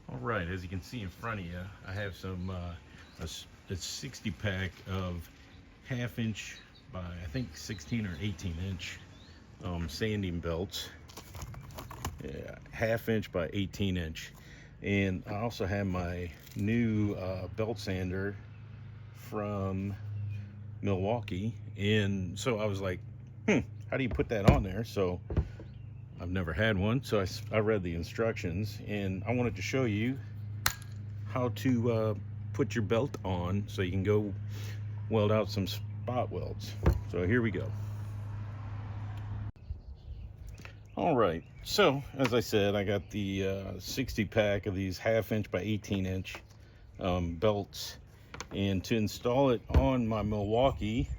All right, as you can see in front of you, I have some a 60 pack of 1/2 inch by I think 16 or 18 inch sanding belts. Yeah, 1/2 inch by 18 inch. And I also have my new belt sander from Milwaukee. And so I was like, how do you put that on there? So I've never had one, so I read the instructions, and I wanted to show you how to put your belt on so you can go weld out some spot welds. So here we go. All right, so as I said, I got the 60 pack of these 1/2 inch by 18 inch belts, and to install it on my Milwaukee,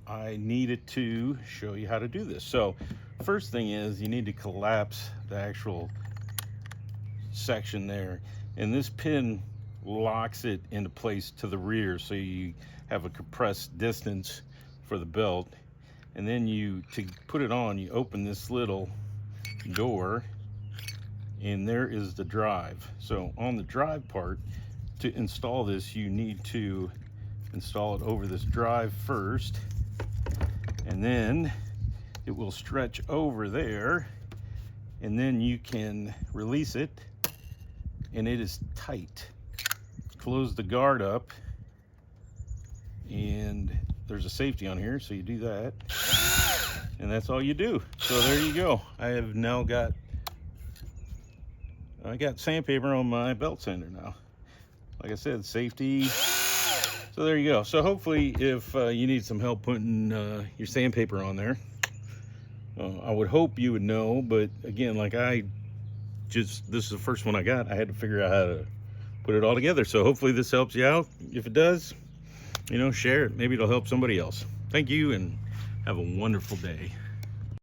I needed to show you how to do this. So first thing is you need to collapse the actual section there, and this pin locks it into place to the rear, so you have a compressed distance for the belt. And then to put it on, you open this little door, and there is the drive. So on the drive part, to install this, you need to install it over this drive first, and then it will stretch over there, and then you can release it, and it is tight. Close the guard up, and there's a safety on here, so you do that, and that's all you do. So there you go. I have now got sandpaper on my belt sander now. Like I said, safety. So there you go. So hopefully, if you need some help putting your sandpaper on there, I would hope you would know. But again, like this is the first one I got. I had to figure out how to put it all together. So hopefully this helps you out. If it does, share it. Maybe it'll help somebody else. Thank you, and have a wonderful day.